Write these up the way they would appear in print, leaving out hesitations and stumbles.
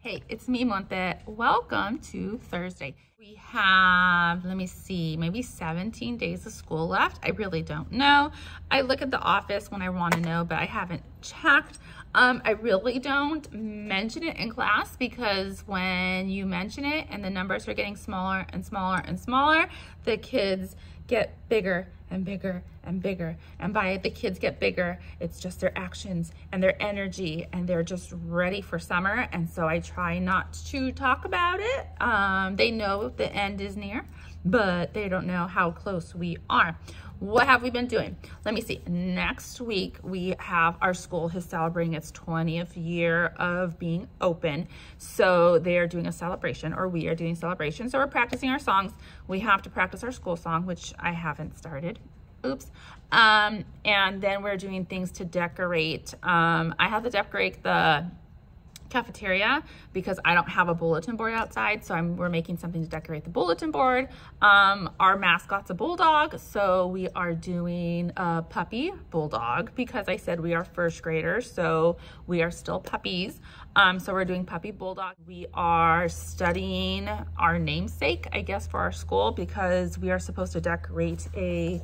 Hey, it's me, Monte. Welcome to Thursday. We have, let me see, maybe 17 days of school left. I really don't know. I look at the office when I want to know, but I haven't checked. I really don't mention it in class because when you mention it and the numbers are getting smaller and smaller and smaller, the kids get bigger and bigger and bigger. And by the kids get bigger, it's just their actions and their energy, and they're just ready for summer. And so I try not to talk about it. They know the end is near, but they don't know how close we are. What have we been doing? Let me see. Next week, we have our school is celebrating its 20th year of being open. So they are doing a celebration, or we are doing a celebration. So we're practicing our songs. We have to practice our school song, which I haven't started. Oops. And then we're doing things to decorate. I have to decorate the cafeteria because I don't have a bulletin board outside, so we're making something to decorate the bulletin board. Our mascot's a bulldog, so we are doing a puppy bulldog because I said we are first graders, so we are still puppies. So we're doing puppy bulldog. We are studying our namesake, I guess, for our school because we are supposed to decorate a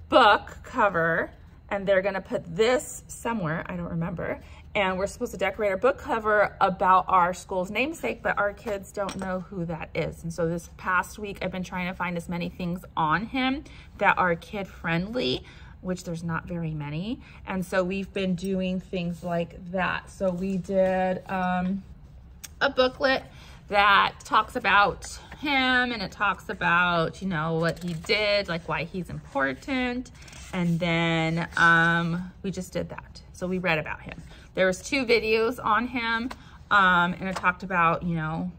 book cover, and they're gonna put this somewhere, I don't remember, and we're supposed to decorate our book cover about our school's namesake, but our kids don't know who that is. And so this past week, I've been trying to find as many things on him that are kid friendly, which there's not very many. And so we've been doing things like that. So we did a booklet that talks about him, and it talks about, you know, what he did, like why he's important. And then we just did that. So we read about him. There was 2 videos on him, and it talked about, you know,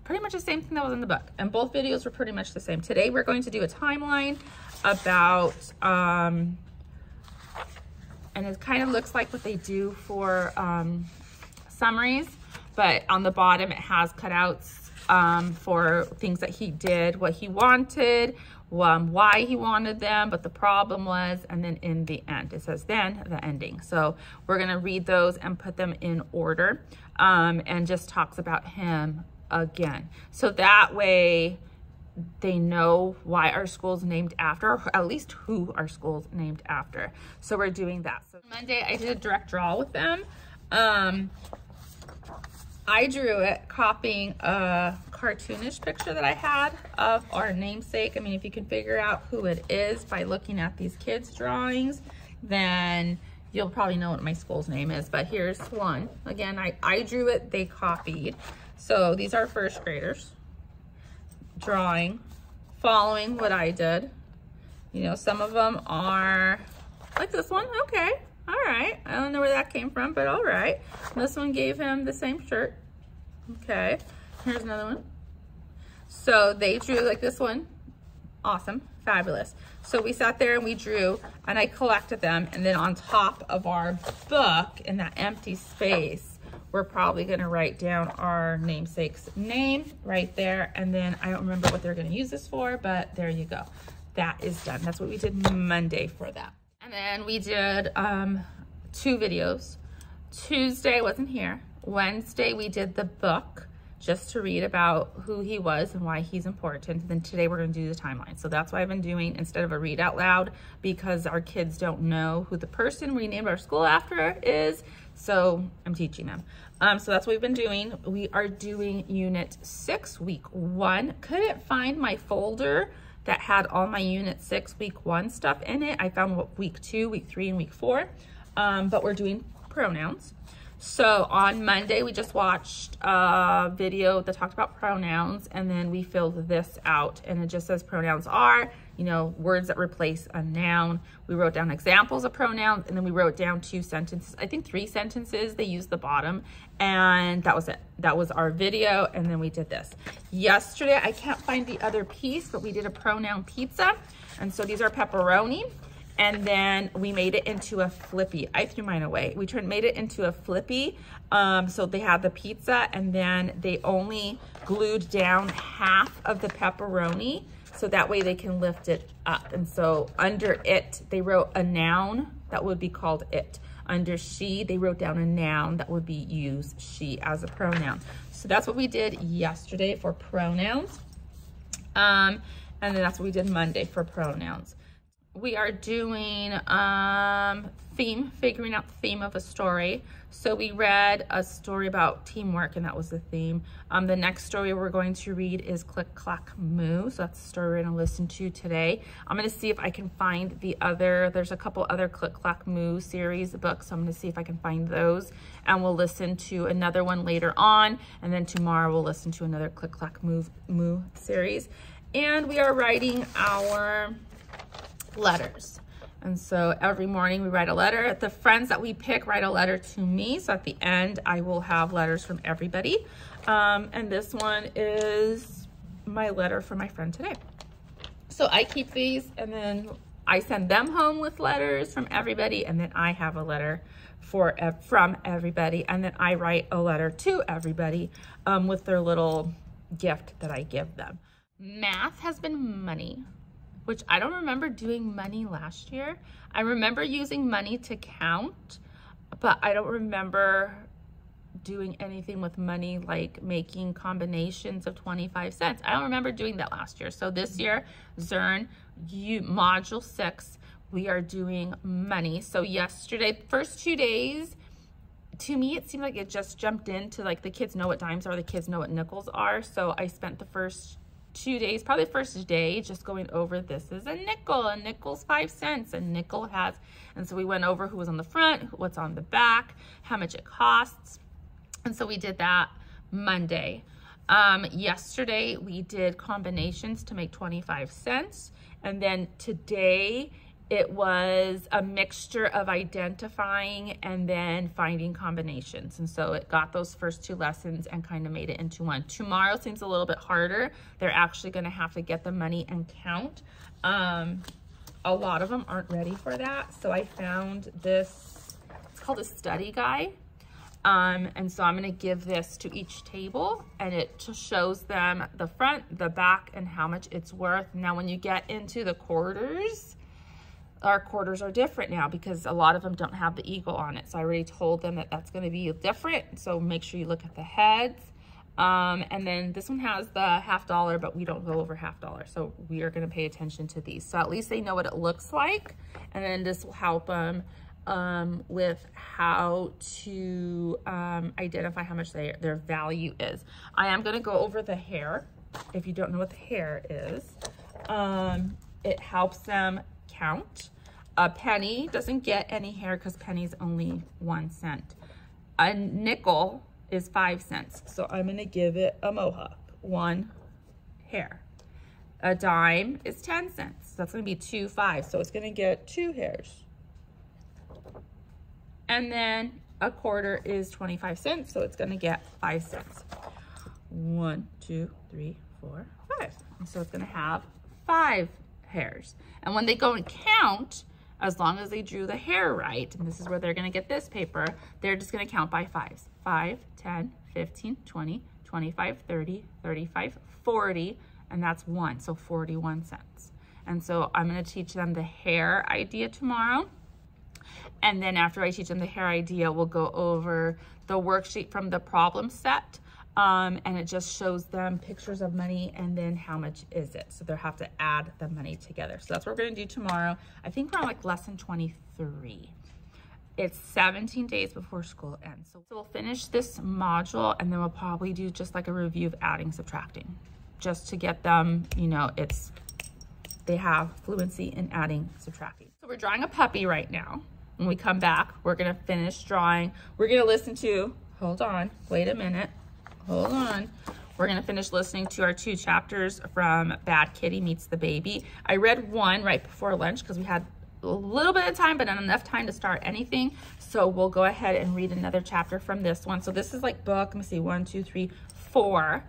pretty much the same thing that was in the book. And both videos were pretty much the same. Today we're going to do a timeline about, and it kind of looks like what they do for summaries, but on the bottom it has cutouts for things that he did, what he wanted, why he wanted them, but the problem was, and then in the end, it says then the ending. So we're gonna read those and put them in order, and just talks about him again. So that way they know why our school's named after, or at least who our school's named after. So we're doing that. So Monday I did a direct draw with them. I drew it copying a cartoonish picture that I had of our namesake. I mean, if you can figure out who it is by looking at these kids' drawings, then you'll probably know what my school's name is. But here's one. Again, I drew it, they copied. So these are first graders drawing, following what I did. You know, some of them are like this one. Okay. All right, I don't know where that came from, but all right. This one gave him the same shirt. Okay, here's another one. So they drew like this one. Awesome, fabulous. So we sat there and we drew, and I collected them, and then on top of our book, in that empty space, we're probably gonna write down our namesake's name right there, and then I don't remember what they're gonna use this for, but there you go. That is done. That's what we did Monday for that. And then we did 2 videos. Tuesday wasn't here. Wednesday we did the book just to read about who he was and why he's important. And then today we're gonna do the timeline. So that's what I've been doing instead of a read out loud, because our kids don't know who the person we named our school after is. So I'm teaching them. So that's what we've been doing. We are doing Unit 6, Week 1. Couldn't find my folder that had all my Unit 6 Week 1 stuff in it. I found Week 2, Week 3, and Week 4, but we're doing pronouns. So on Monday, we just watched a video that talked about pronouns, and then we filled this out, and it just says pronouns are, you know, words that replace a noun. We wrote down examples of pronouns, and then we wrote down 2 sentences, I think 3 sentences. They used the bottom, and that was it. That was our video, and then we did this. Yesterday, I can't find the other piece, but we did a pronoun pizza, and so these are pepperoni. And then we made it into a flippy. I threw mine away. We made it into a flippy. So they had the pizza, and then they only glued down half of the pepperoni, so that way they can lift it up. And so under it, they wrote a noun that would be called it. Under she, they wrote down a noun that would be use she as a pronoun. So that's what we did yesterday for pronouns. And then that's what we did Monday for pronouns. We are doing figuring out the theme of a story. So we read a story about teamwork, and that was the theme. The next story we're going to read is Click Clack Moo. So that's the story we're going to listen to today. I'm going to see if I can find there's a couple other Click Clack Moo series books. So I'm going to see if I can find those, and we'll listen to another one later on. And then tomorrow we'll listen to another Click Clack Moo series. And we are writing our letters. And so every morning we write a letter. The friends that we pick write a letter to me. So at the end, I will have letters from everybody. And this one is my letter from my friend today. So I keep these, and then I send them home with letters from everybody. And then I have a letter from everybody. And then I write a letter to everybody with their little gift that I give them. Math has been money, which I don't remember doing money last year. I remember using money to count, but I don't remember doing anything with money like making combinations of 25 cents. I don't remember doing that last year. So this year, Zern, Module 6, we are doing money. So yesterday, first 2 days, to me, it seemed like it just jumped into like the kids know what dimes are, the kids know what nickels are. So I spent the first 2 days, probably the first day, just going over this is a nickel's 5 cents, a nickel has, and so we went over who was on the front, what's on the back, how much it costs. And so we did that Monday. Yesterday we did combinations to make 25 cents. And then today it was a mixture of identifying and then finding combinations. And so it got those first 2 lessons and kind of made it into one. Tomorrow seems a little bit harder. They're actually going to have to get the money and count. A lot of them aren't ready for that. So I found this, it's called a study guide. And so I'm going to give this to each table, and it shows them the front, the back, and how much it's worth. Now, when you get into the quarters, our quarters are different now because a lot of them don't have the eagle on it. So I already told them that that's going to be different. So make sure you look at the heads. And then this one has the $50, but we don't go over $50. So we are going to pay attention to these. So at least they know what it looks like. And then this will help them with how to identify how much their value is. I am going to go over the hair. If you don't know what the hair is, it helps them count. A penny doesn't get any hair because penny's only 1 cent. A nickel is 5 cents. So I'm going to give it a mohawk, 1 hair. A dime is 10 cents. So that's going to be 2 5. So it's going to get 2 hairs. And then a quarter is 25 cents. So it's going to get 5 cents. 1, 2, 3, 4, 5. And so it's going to have 5 hairs. And when they go and count, as long as they drew the hair right, and this is where they're going to get this paper, they're just going to count by 5s. 5, 10, 15, 20, 25, 30, 35, 40, and that's 1, so 41 cents. And so I'm going to teach them the hair idea tomorrow. And then after I teach them the hair idea, we'll go over the worksheet from the problem set. And it just shows them pictures of money and then how much is it. So they'll have to add the money together. So that's what we're going to do tomorrow. I think we're on like lesson 23. It's 17 days before school ends. So we'll finish this module and then we'll probably do just like a review of adding, subtracting, just to get them, you know, they have fluency in adding, subtracting. So we're drawing a puppy right now. When we come back, we're going to finish drawing. We're going to listen to, hold on, wait a minute. Hold on. We're going to finish listening to our 2 chapters from Bad Kitty Meets the Baby. I read 1 right before lunch because we had a little bit of time, but not enough time to start anything. So we'll go ahead and read another chapter from this one. So this is like book, let me see, 1, 2, 3, 4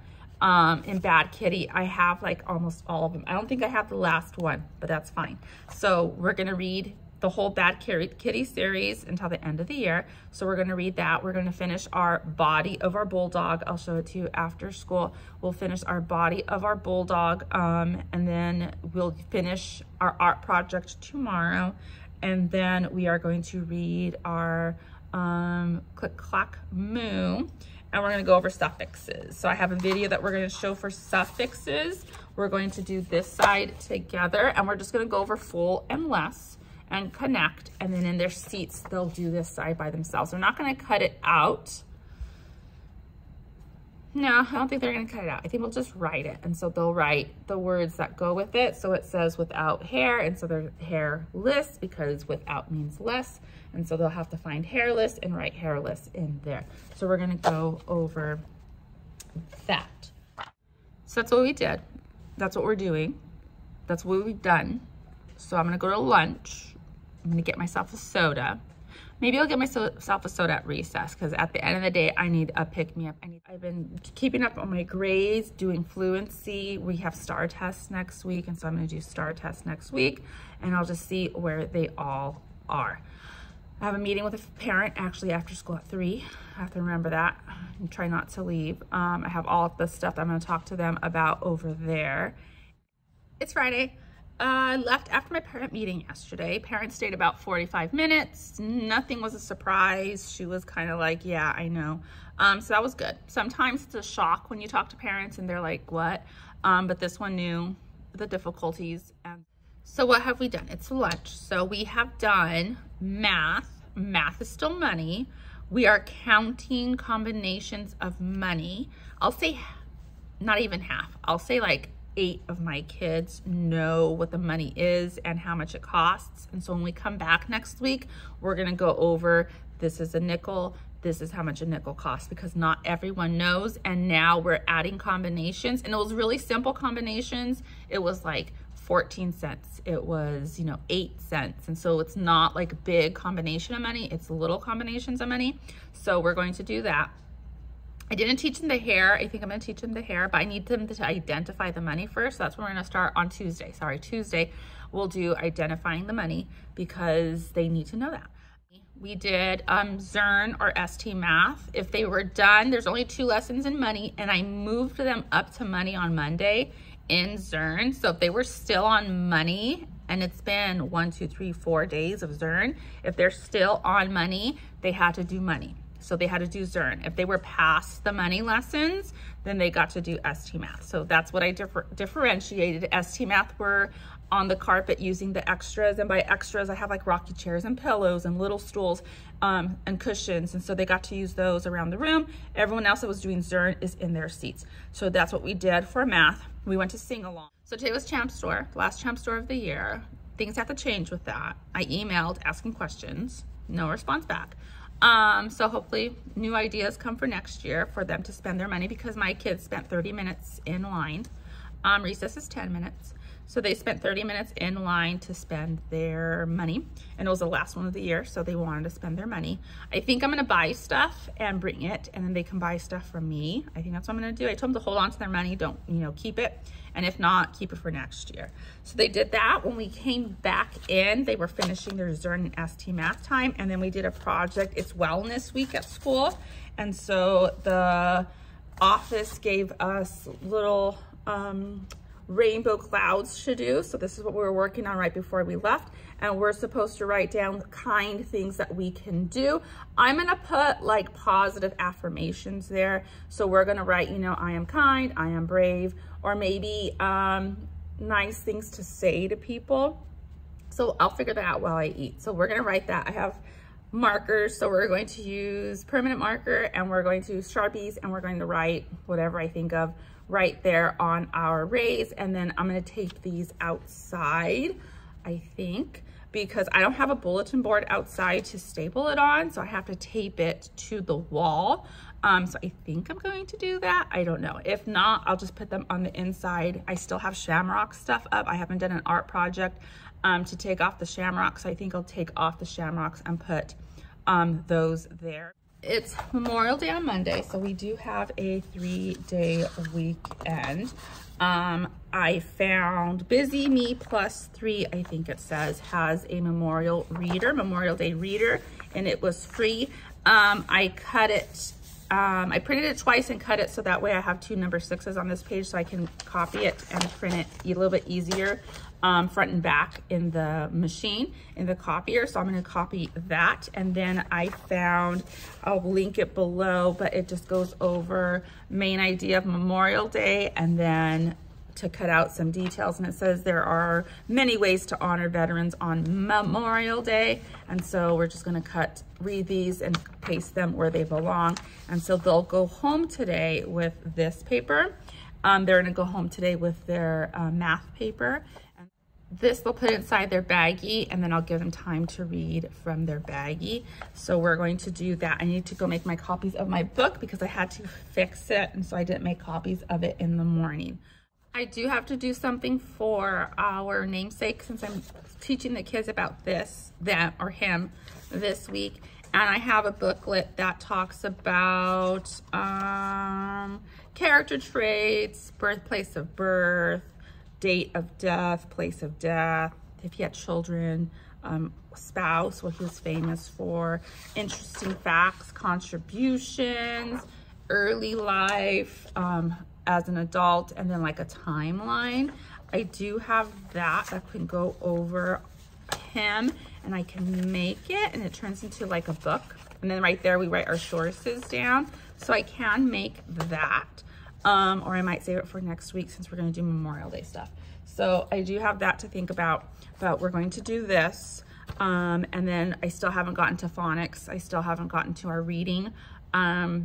in Bad Kitty. I have like almost all of them. I don't think I have the last one, but that's fine. So we're going to read the whole Bad Kitty series until the end of the year. So we're going to read that. We're going to finish our body of our bulldog. I'll show it to you after school. We'll finish our body of our bulldog, and then we'll finish our art project tomorrow. And then we are going to read our click, clack, moo. And we're gonna go over suffixes. So I have a video that we're gonna show for suffixes. We're going to do this side together, and we're just gonna go over full and less and connect. And then in their seats, they'll do this side by themselves. We're not gonna cut it out. No, I don't think they're gonna cut it out. I think we'll just write it. And so they'll write the words that go with it. So it says without hair, and so they're hairless because without means less. And so they'll have to find hairless and write hairless in there. So we're gonna go over that. So that's what we did. That's what we're doing. That's what we've done. So I'm gonna go to lunch. I'm gonna get myself a soda. Maybe I'll get myself a soda at recess, because at the end of the day, I need a pick-me-up. I've been keeping up on my grades, doing fluency. We have STAR tests next week, and so I'm gonna do STAR tests next week, and I'll just see where they all are. I have a meeting with a parent actually after school at 3. I have to remember that and try not to leave. I have all of the stuff that I'm gonna talk to them about over there. It's Friday. I left after my parent meeting yesterday. Parents stayed about 45 minutes. Nothing was a surprise. She was kind of like, yeah, I know. So that was good. Sometimes it's a shock when you talk to parents and they're like, what? But this one knew the difficulties. And so what have we done? It's lunch. So we have done math. Math is still money. We are counting combinations of money. I'll say not even half. I'll say like 8 of my kids know what the money is and how much it costs. And so when we come back next week, we're gonna go over, this is a nickel, this is how much a nickel costs, because not everyone knows. And now we're adding combinations, and it was really simple combinations. It was like 14 cents. It was, 8 cents. And so it's not like a big combination of money, it's little combinations of money. So we're going to do that. I didn't teach them the hair. I think I'm gonna teach them the hair, but I need them to identify the money first. That's when we're gonna start on Tuesday. Sorry, Tuesday, we'll do identifying the money because they need to know that. We did Zern or ST math. If they were done, there's only 2 lessons in money, and I moved them up to money on Monday in Zern. So if they were still on money, and it's been 1, 2, 3, 4 days of Zern, if they're still on money, they had to do money. So they had to do Zern. If they were past the money lessons, then they got to do ST math. So that's what I differentiated. ST math were on the carpet using the extras, and by extras I have like rocky chairs and pillows and little stools and cushions, and so they got to use those around the room. Everyone else that was doing Zern is in their seats. So that's what we did for math. We went to sing along. So today was Champ Store, last Champ Store of the year. Things have to change with that. I emailed asking questions, no response back. So hopefully new ideas come for next year for them to spend their money, because my kids spent 30 minutes in line. Recess is 10 minutes. So they spent 30 minutes in line to spend their money, and it was the last one of the year, so they wanted to spend their money. I think I'm gonna buy stuff and bring it, and then they can buy stuff from me. I think that's what I'm gonna do. I told them to hold on to their money, don't, keep it, and if not, keep it for next year. So they did that. When we came back in, they were finishing their Zern and ST math time, and then we did a project. It's wellness week at school, and so the office gave us little rainbow clouds to do. So this is what we were working on right before we left, and we're supposed to write down kind things that we can do. I'm gonna put like positive affirmations there. So we're gonna write, I am kind, I am brave, or maybe nice things to say to people. So I'll figure that out while I eat. So we're gonna write that. I have markers, so we're going to use permanent marker, and we're going to use Sharpies, and we're going to write whatever I think of right there on our rays. And then I'm gonna take these outside, I think, because I don't have a bulletin board outside to staple it on, so I have to tape it to the wall. So I think I'm going to do that. I don't know. If not, I'll just put them on the inside. I still have shamrock stuff up. I haven't done an art project to take off the shamrocks. So I think I'll take off the shamrocks and put those there. It's Memorial Day on Monday, so we do have a 3-day weekend. I found Busy Me Plus 3, I think it says, has a Memorial Day reader, and it was free. I cut it I printed it twice and cut it so that way I have 2 number 6s on this page so I can copy it and print it a little bit easier front and back in the machine, in the copier. So I'm going to copy that. And then I found, I'll link it below, but it just goes over main idea of Memorial Day and then to cut out some details. And it says there are many ways to honor veterans on Memorial Day. And so we're just going to read these and paste them where they belong. And so they'll go home today with this paper. They're going to go home today with their math paper. And this they'll put inside their baggie, and then I'll give them time to read from their baggie. So we're going to do that. I need to go make my copies of my book because I had to fix it, and so I didn't make copies of it in the morning. I do have to do something for our namesake since I'm teaching the kids about this, them, or him this week. And I have a booklet that talks about character traits, birthplace of birth, date of death, place of death, if he had children, spouse, what he was famous for, interesting facts, contributions, early life, as an adult, and then like a timeline. I do have that can go over him, and I can make it and it turns into like a book. And then right there we write our sources down. So I can make that, or I might save it for next week since we're going to do Memorial Day stuff. So I do have that to think about, but we're going to do this. And then I still haven't gotten to phonics. I still haven't gotten to our reading.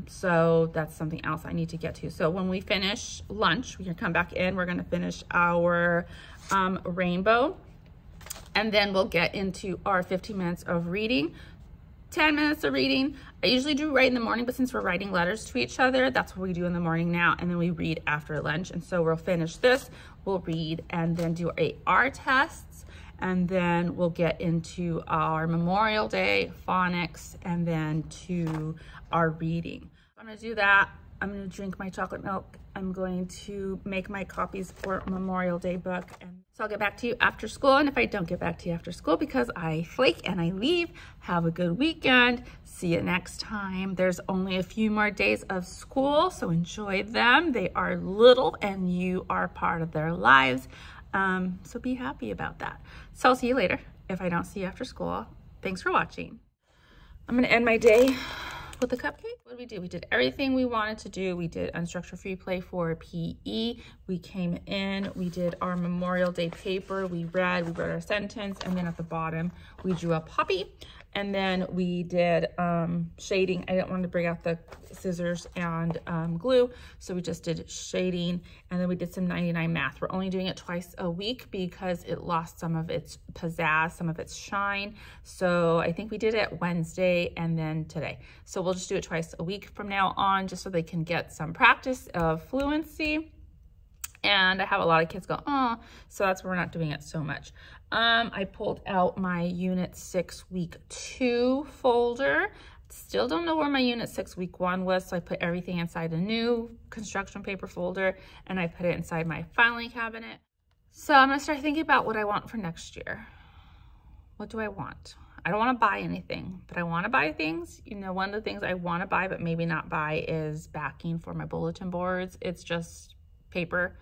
So that's something else I need to get to. So when we finish lunch, we can come back in, we're going to finish our rainbow, and then we'll get into our 15 minutes of reading, 10 minutes of reading. I usually do write in the morning, but since we're writing letters to each other, that's what we do in the morning now. And then we read after lunch. And so we'll finish this, we'll read, and then do our tests. And then we'll get into our Memorial Day, phonics, and then to our reading. I'm gonna do that. I'm gonna drink my chocolate milk. I'm going to make my copies for Memorial Day book. And so I'll get back to you after school. And if I don't get back to you after school because I flake and I leave, have a good weekend. See you next time. There's only a few more days of school, so enjoy them. They are little and you are part of their lives. So be happy about that. So I'll see you later if I don't see you after school. Thanks for watching. I'm gonna end my day with a cupcake. What did we do? We did everything we wanted to do. We did unstructured free play for PE. We came in, we did our Memorial Day paper. We wrote our sentence, and then at the bottom, we drew a poppy. And then we did shading. I didn't want to bring out the scissors and glue, so we just did shading. And then we did some 99 math. We're only doing it twice a week because it lost some of its pizzazz, some of its shine. So I think we did it Wednesday and then today. So we'll just do it twice a week from now on, just so they can get some practice of fluency. And I have a lot of kids go, oh, so that's why we're not doing it so much. I pulled out my Unit 6 Week 2 folder. Still don't know where my Unit 6 Week 1 was, so I put everything inside a new construction paper folder, and I put it inside my filing cabinet. So I'm gonna start thinking about what I want for next year. What do I want? I don't wanna buy anything, but I wanna buy things. You know, one of the things I wanna buy, but maybe not buy, is backing for my bulletin boards. It's just paper.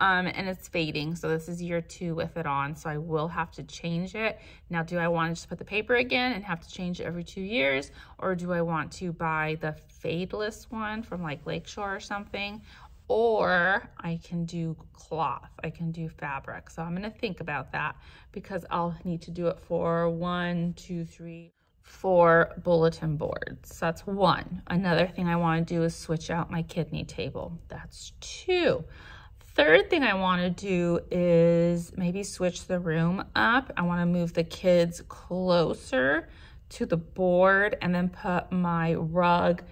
And it's fading, so this is year 2 with it on, so I will have to change it. Now, do I want to just put the paper again and have to change it every 2 years, or do I want to buy the fadeless one from like Lakeshore or something? Or I can do cloth, I can do fabric. So I'm gonna think about that because I'll need to do it for 1, 2, 3, 4 bulletin boards. So that's 1. Another thing I want to do is switch out my kidney table. That's 2. Third thing I want to do is maybe switch the room up. I want to move the kids closer to the board and then put my rug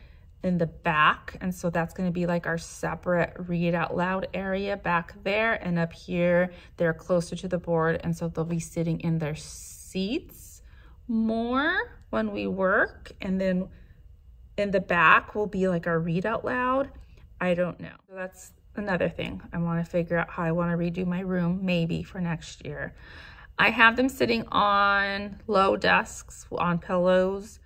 in the back. And so that's going to be like our separate read out loud area back there. And up here, they're closer to the board. And so they'll be sitting in their seats more when we work. And then in the back will be like our read out loud. I don't know. So that's another thing. I want to figure out how I want to redo my room, maybe for next year. I have them sitting on low desks, on pillows.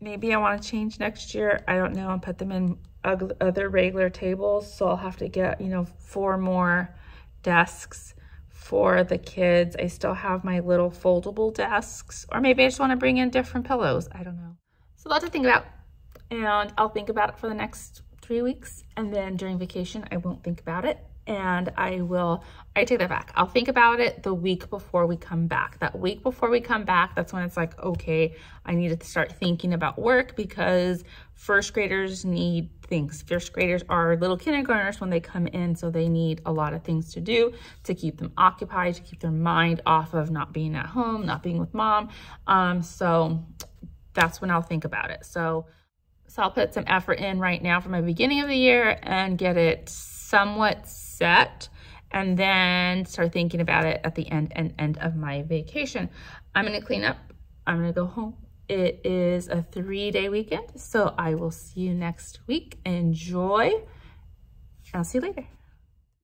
maybe I want to change next year. I don't know, and put them in other regular tables. So I'll have to get, you know, 4 more desks for the kids. I still have my little foldable desks, or maybe I just want to bring in different pillows. I don't know. So a lot to think about, and I'll think about it for the next 3 weeks. And then during vacation, I won't think about it. And I take that back. I'll think about it the week before we come back. That week before we come back, that's when it's like, okay, I need to start thinking about work, because first graders need things. First graders are little kindergartners when they come in, so they need a lot of things to do to keep them occupied, to keep their mind off of not being at home, not being with mom. So that's when I'll think about it. So I'll put some effort in right now for my beginning of the year and get it somewhat set, and then start thinking about it at the end of my vacation. I'm gonna clean up, I'm gonna go home. It is a 3-day weekend, so I will see you next week. Enjoy. I'll see you later.